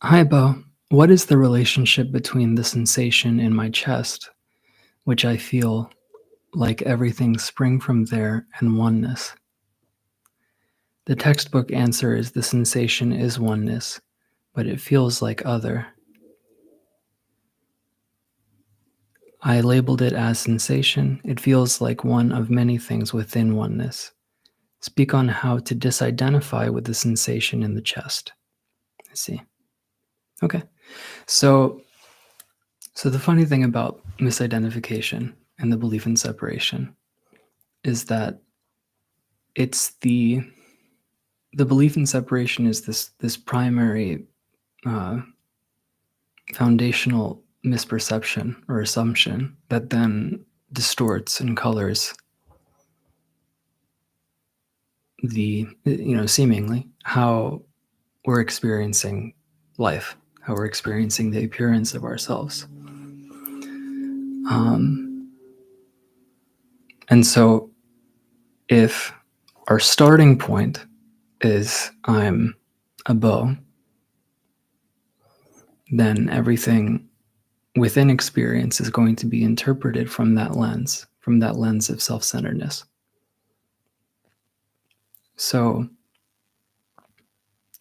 Hi, Bo. What is the relationship between the sensation in my chest, which I feel like everything spring from there, and oneness? The textbook answer is the sensation is oneness, but it feels like other. I labeled it as sensation. It feels like one of many things within oneness. Speak on how to disidentify with the sensation in the chest. I see. Okay. So the funny thing about misidentification and the belief in separation is that it's the belief in separation is this primary uh, foundational misperception or assumption that then distorts and colors the seemingly how we're experiencing life, how we're experiencing the appearance of ourselves. um, and so if our starting point is I'm a bow, then everything within experience is going to be interpreted from that lens of self-centeredness. So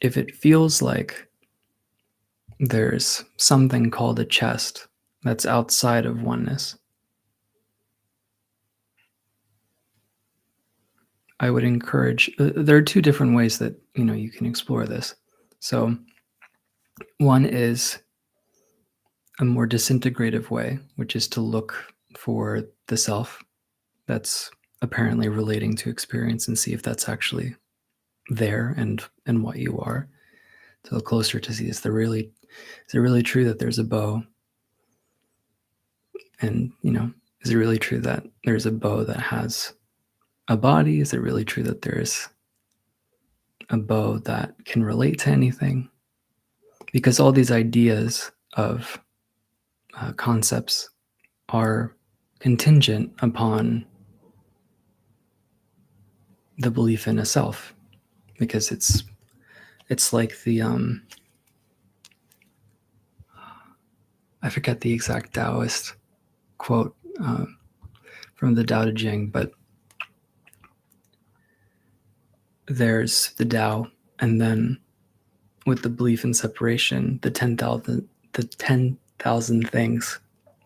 if it feels like there's something called a chest that's outside of oneness, I would encourage, there are two different ways that you can explore this. So one is a more disintegrative way, which is to look for the self that's apparently relating to experience and see if that's actually there and what you are. To look closer to see, is it really true that there's a bow? And is it really true that there's a bow that has a body? Is it really true that there's a bow that can relate to anything? Because all these ideas of concepts are contingent upon the belief in a self, because it's like the I forget the exact Taoist quote from the Tao Te Ching, but there's the Tao, and then with the belief in separation, the 10,000 things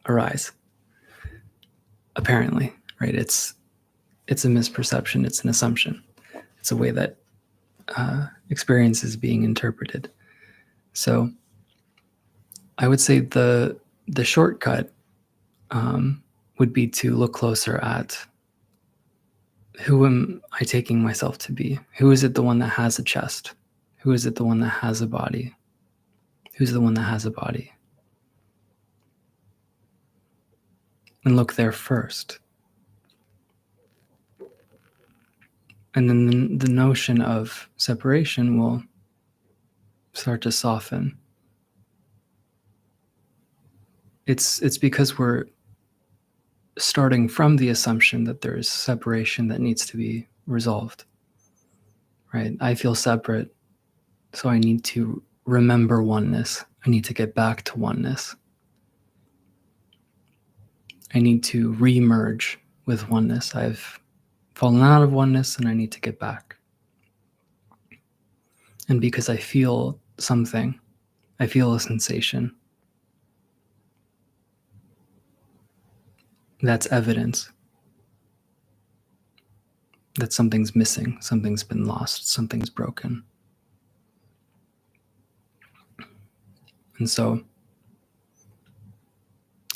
arise. Apparently, right? It's a misperception. It's an assumption. It's a way that experience is being interpreted. So I would say the shortcut would be to look closer at, who am I taking myself to be? Who is it the one that has a chest? Who is it the one that has a body? Who's the one that has a body? And look there first. And then the notion of separation will start to soften. It's because we're starting from the assumption that there is separation that needs to be resolved, right? I feel separate, so I need to remember oneness. I need to get back to oneness. I need to re-merge with oneness. I've fallen out of oneness and I need to get back. And because I feel something, I feel a sensation, that's evidence that something's missing, something's been lost, something's broken. And so,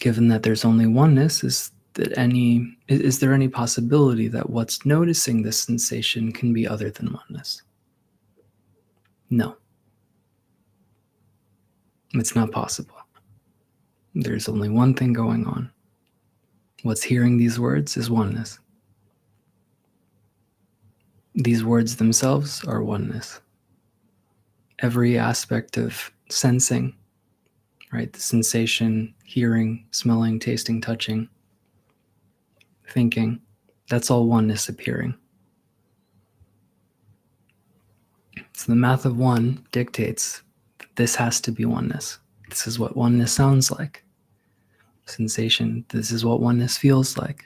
given that there's only oneness, is there any possibility that what's noticing this sensation can be other than oneness? No, it's not possible. There's only one thing going on. What's hearing these words is oneness. These words themselves are oneness. Every aspect of sensing, right? The sensation, hearing, smelling, tasting, touching, thinking, that's all oneness appearing. So the math of one dictates This has to be oneness. This is what oneness sounds like. Sensation, this is what oneness feels like.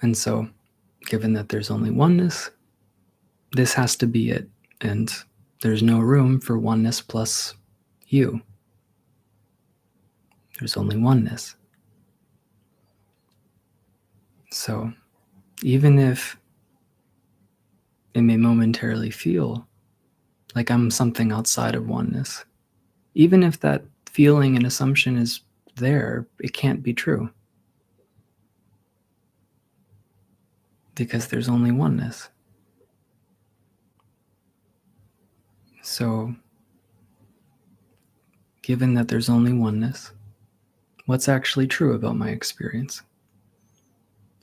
And so, given that there's only oneness, this has to be it. And there's no room for oneness plus you. There's only oneness. So, even if it may momentarily feel like I'm something outside of oneness, even if that feeling and assumption is there, it can't be true. Because there's only oneness. So, given that there's only oneness, what's actually true about my experience?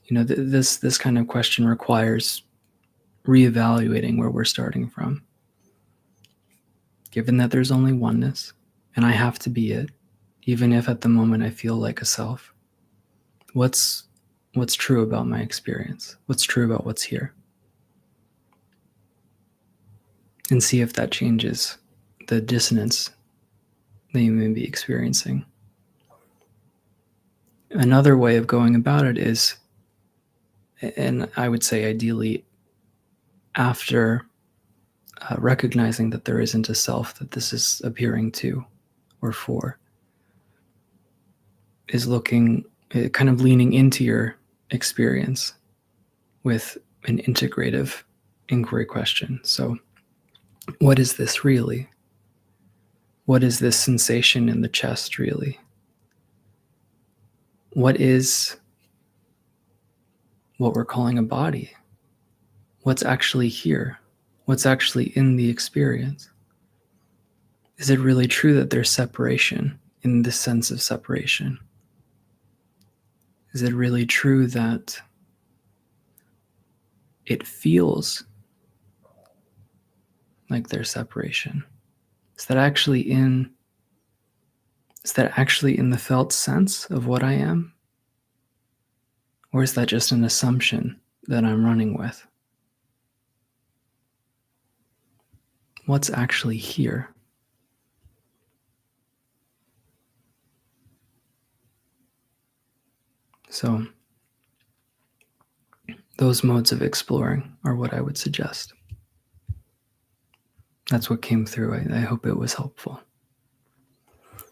This kind of question requires reevaluating where we're starting from. Given that there's only oneness, and I have to be it, even if at the moment I feel like a self, what's true about my experience? What's true about what's here? And see if that changes the dissonance that you may be experiencing. Another way of going about it is, and I would say ideally after recognizing that there isn't a self that this is appearing to or for, is looking, kind of leaning into your experience with an integrative inquiry question. So, what is this really? What is this sensation in the chest really? What is what we're calling a body? What's actually here? What's actually in the experience? Is it really true that there's separation in this sense of separation? Is it really true that it feels like there's separation? Is that actually in the felt sense of what I am? Or is that just an assumption that I'm running with? What's actually here? So, those modes of exploring are what I would suggest. That's what came through. I hope it was helpful.